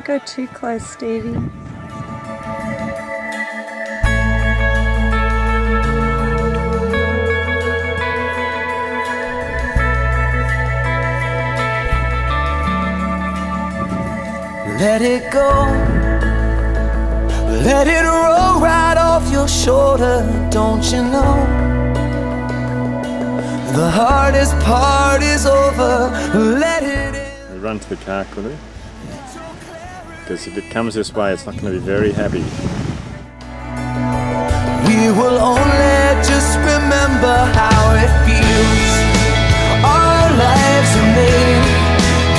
go too close, Stevie. Let it go, let it roll right off your shoulder. Don't you know, the hardest part is over. Let it in. We run to the car quickly, because if it comes this way it's not going to be very happy. We will only just remember how it feels. Our lives are made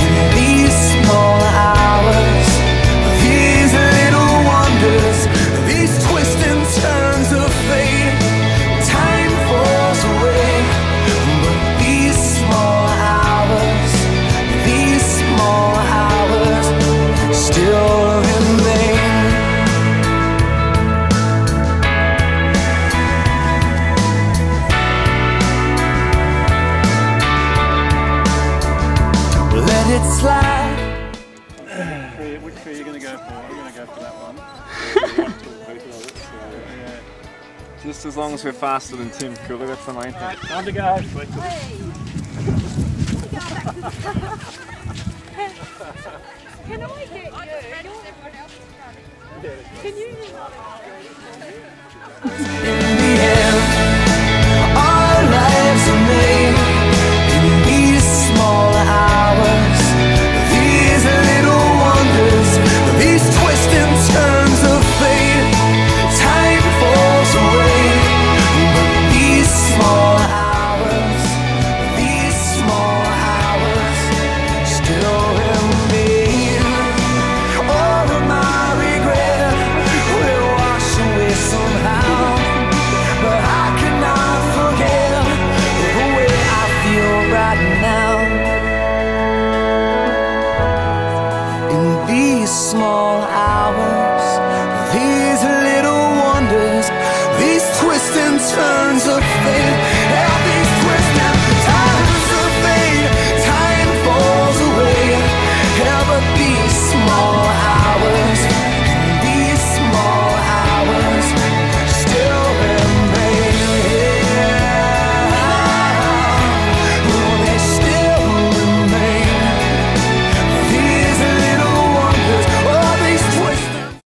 in these small hours, these little wonders, these twists and turns of fate. Time falls away, but these small hours still remain. Let it slide. Which tree are you going to go for? I'm going to go for that one. Just as long as we're faster than Tim Cooler, that's the main thing. Right, time to go. Can I get you? Can you? In the end, our lives are made in these small hours, these little wonders, these twists and turns of fate. Time falls away, but these small hours still remain. All of my regret will wash away somehow, but I cannot forget the way I feel right now. In these small hours, these little wonders, these twists and turns of fate.